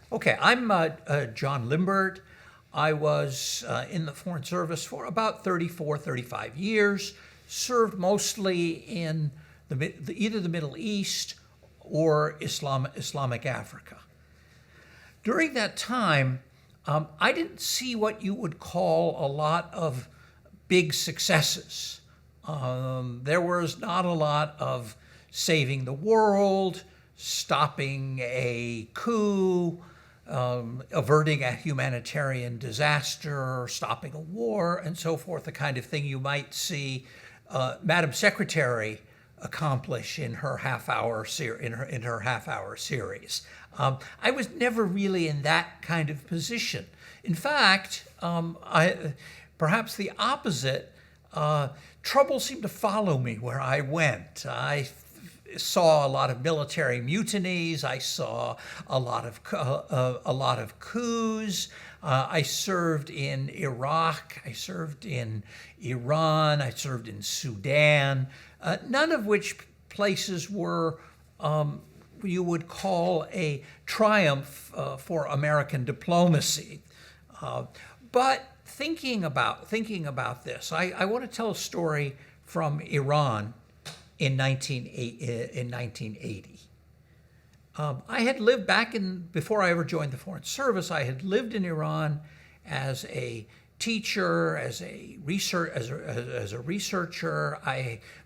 Okay, I'm John Limbert. I was in the Foreign Service for about 34, 35 years, served mostly in either the Middle East or Islamic Africa. During that time, I didn't see what you would call a lot of big successes. There was not a lot of saving the world, stopping a coup, averting a humanitarian disaster, stopping a war, and so forth, the kind of thing you might see Madam Secretary accomplish in her half-hour series. I was never really in that kind of position. In fact, perhaps the opposite. Trouble seemed to follow me where I went. I saw a lot of military mutinies. I saw a lot of coups. I served in Iraq. I served in Iran. I served in Sudan. None of which places were you would call a triumph for American diplomacy. But thinking about this, I want to tell a story from Iran in 1980. I had lived before I ever joined the Foreign Service, I had lived in Iran as a teacher, as a researcher.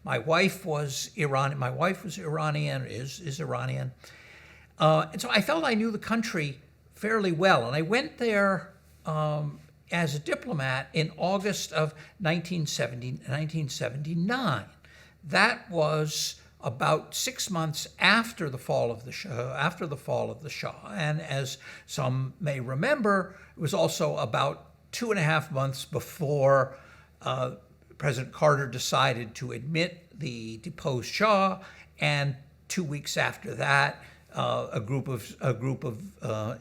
My wife was Iranian, is Iranian. And so I felt I knew the country fairly well. And I went there as a diplomat in August of 1979. That was about 6 months after the fall of the Shah. And as some may remember, it was also about 2.5 months before President Carter decided to admit the deposed Shah, and 2 weeks after that, a group of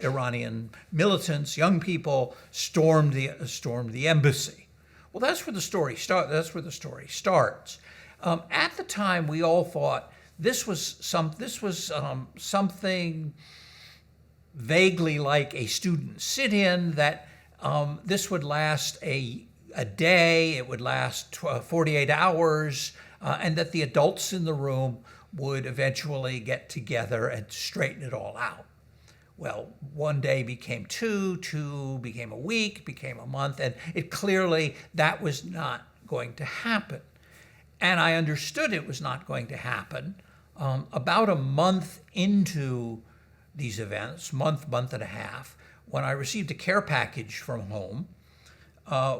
Iranian militants, young people, stormed the embassy. Well, that's where the story starts. At the time, we all thought this was something vaguely like a student sit-in, that this would last a day, it would last 48 hours, and that the adults in the room would eventually get together and straighten it all out. Well, one day became two became a week, became a month, and that was not going to happen. And I understood it was not going to happen about a month into these events, month and a half, when I received a care package from home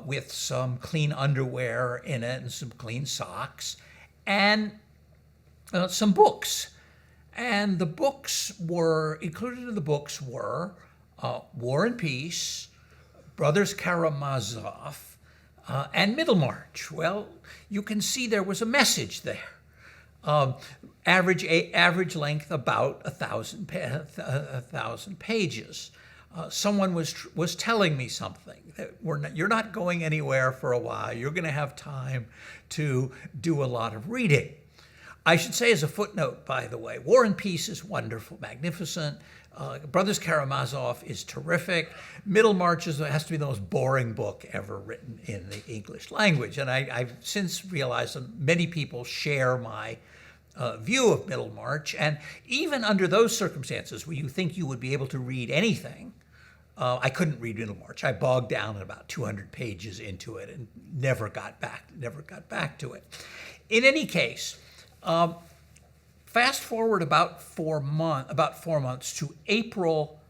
with some clean underwear in it and some clean socks and some books. And the books included in the books were War and Peace, Brothers Karamazov, and Middlemarch. Well, you can see there was a message there. Average length about 1,000 pages. Someone was telling me something, that you're not going anywhere for a while. You're going to have time to do a lot of reading. I should say as a footnote, by the way, War and Peace is wonderful, magnificent. Brothers Karamazov is terrific. Middlemarch has to be the most boring book ever written in the English language. And I've since realized that many people share my view of Middlemarch. And even under those circumstances where you think you would be able to read anything, I couldn't read Middlemarch. I bogged down at about 200 pages into it and never got back to it. In any case, fast forward about 4 months to April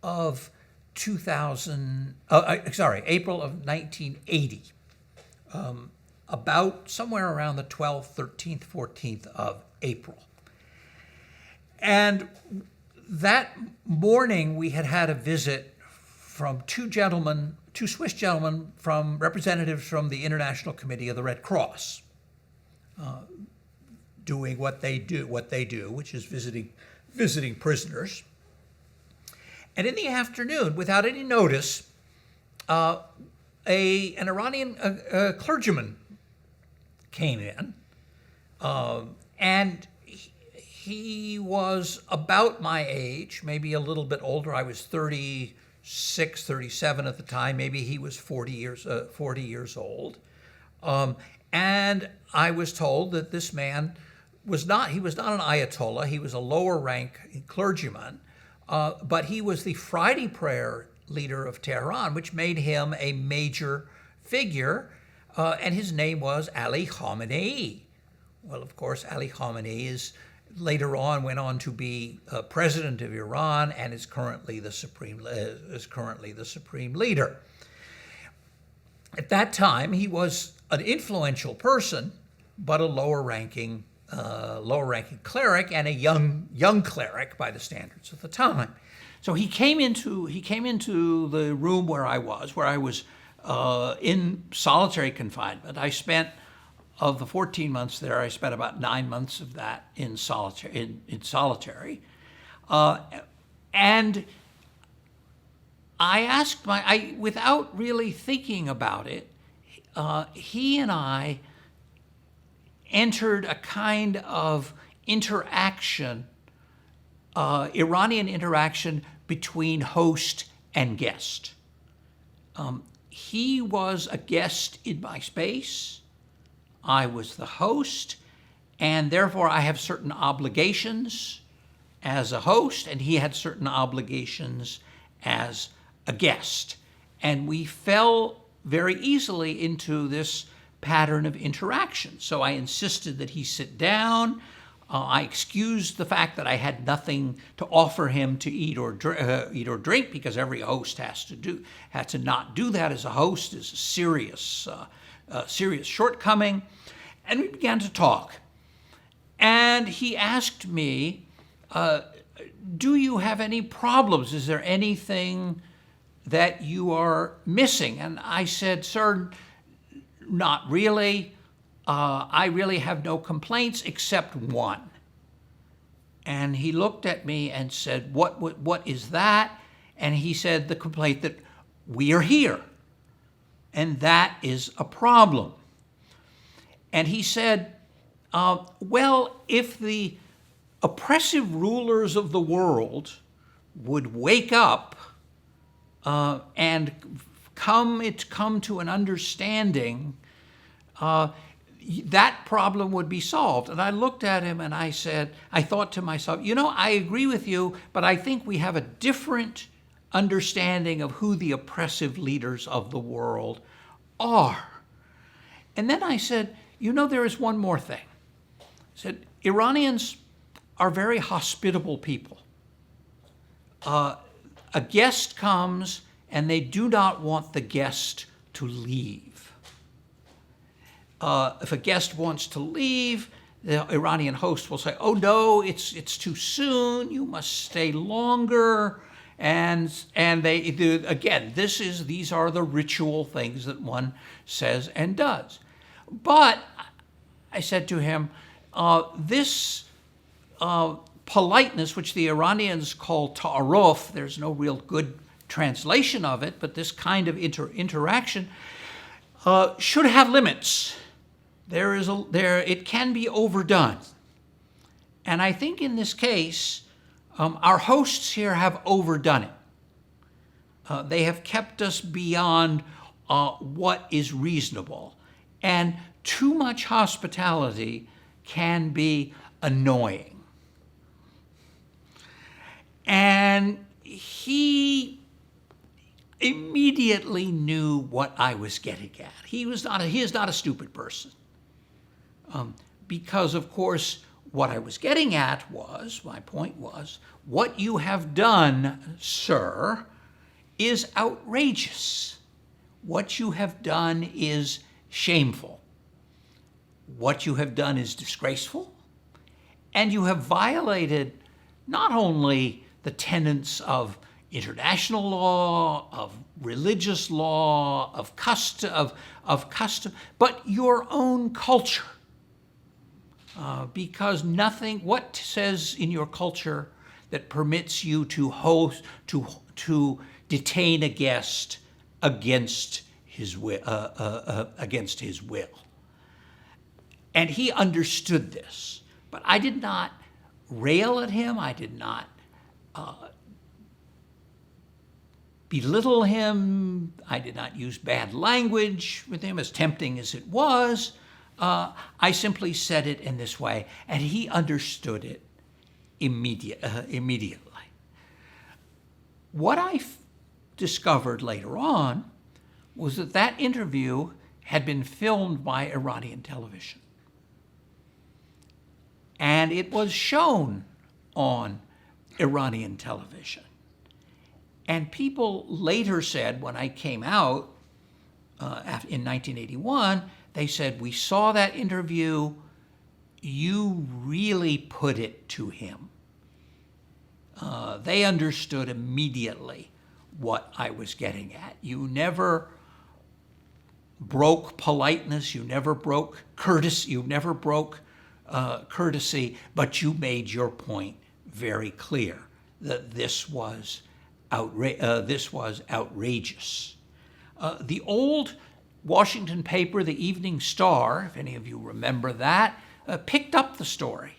of 1980. About somewhere around the 12th, 13th, 14th of April. And that morning we had a visit from two Swiss gentlemen, representatives from the International Committee of the Red Cross, doing what they do, which is visiting prisoners. And in the afternoon, without any notice, an Iranian clergyman came in, and he was about my age, maybe a little bit older. I was 36, 37 at the time. Maybe he was 40 years old. And I was told that this man he was not an Ayatollah. He was a lower rank clergyman, but he was the Friday prayer leader of Tehran, which made him a major figure, and his name was Ali Khamenei. Well, of course, Ali Khamenei later on went on to be president of Iran and is currently the supreme leader. At that time, he was an influential person, but a lower-ranking cleric and a young cleric by the standards of the time. So he came into the room where I was in solitary confinement. I spent, of the 14 months there, I spent about 9 months of that in solitary. And I asked without really thinking about it, he and I entered a kind of interaction, Iranian interaction between host and guest. He was a guest in my space. I was the host, and therefore I have certain obligations as a host, and he had certain obligations as a guest. And we fell very easily into this pattern of interaction. So I insisted that he sit down. I excused the fact that I had nothing to offer him to eat or drink, because every host had to not do that as a host is a serious shortcoming. And we began to talk. And he asked me, do you have any problems? Is there anything that you are missing? And I said, sir, not really. I really have no complaints except one. And he looked at me and said, what is that? And he said, the complaint that we are here. And that is a problem. And he said, well, if the oppressive rulers of the world would wake up and come to an understanding, that problem would be solved. And I looked at him and I said, I thought to myself, I agree with you, but I think we have a different understanding of who the oppressive leaders of the world are. And then I said, there is one more thing. I said, Iranians are very hospitable people. A guest comes and they do not want the guest to leave. If a guest wants to leave, the Iranian host will say, oh no, it's too soon, you must stay longer. And they do, again, these are the ritual things that one says and does. But I said to him, this politeness, which the Iranians call ta'aruf, there's no real good translation of it, but this kind of interaction should have limits. It can be overdone. And I think in this case, our hosts here have overdone it. They have kept us beyond what is reasonable. And too much hospitality can be annoying. And he immediately knew what I was getting at. He is not a stupid person. Because, of course, what I was getting at my point was, what you have done, sir, is outrageous. What you have done is shameful. What you have done is disgraceful. And you have violated not only the tenets of international law, of religious law, of custom, but your own culture. Because what says in your culture that permits you to detain a guest against his will? And he understood this, but I did not rail at him. I did not belittle him. I did not use bad language with him, as tempting as it was. I simply said it in this way, and he understood it immediately. What I discovered later on was that that interview had been filmed by Iranian television. And it was shown on Iranian television. And people later said, when I came out in 1981, they said, we saw that interview, you really put it to him. They understood immediately what I was getting at. You never broke politeness, you never broke courtesy, but you made your point very clear that this was outrageous. The old Washington paper, the Evening Star, if any of you remember that, picked up the story.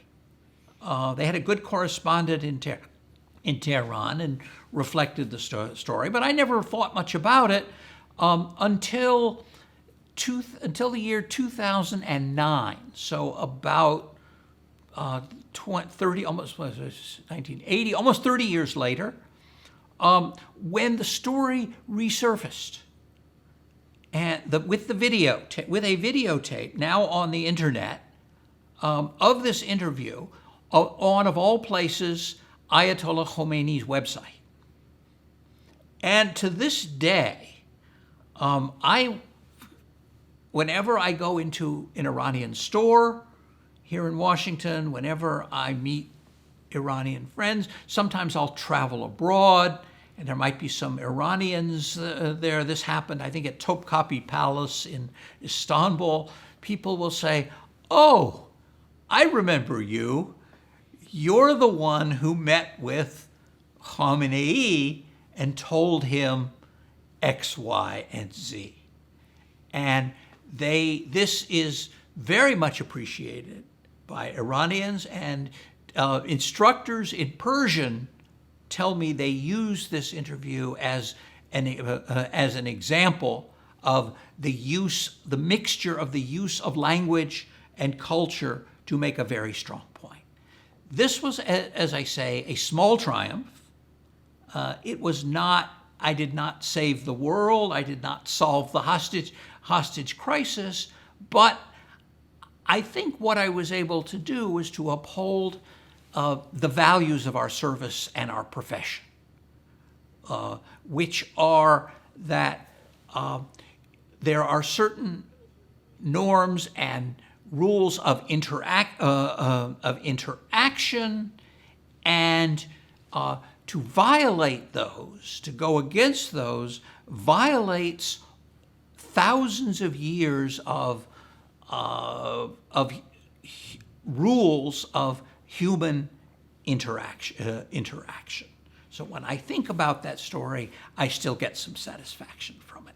They had a good correspondent in Tehran and reflected the story, but I never thought much about it until the year 2009. So about 30, almost 1980, almost 30 years later, when the story resurfaced, and with a videotape now on the internet of this interview on, of all places, Ayatollah Khomeini's website. And to this day, whenever I go into an Iranian store here in Washington, whenever I meet Iranian friends, sometimes I'll travel abroad, and there might be some Iranians there. This happened, I think, at Topkapi Palace in Istanbul. People will say, "Oh, I remember you. You're the one who met with Khamenei and told him X, Y, and Z." And this is very much appreciated by Iranians, and instructors in Persian tell me they use this interview as an example of the mixture of the use of language and culture to make a very strong point. This was, as I say, a small triumph. It was not, I did not save the world, I did not solve the hostage crisis, but I think what I was able to do was to uphold the values of our service and our profession, which are that there are certain norms and rules of interaction, and to violate those, to go against those, violates thousands of years of rules of human interaction. So when I think about that story, I still get some satisfaction from it.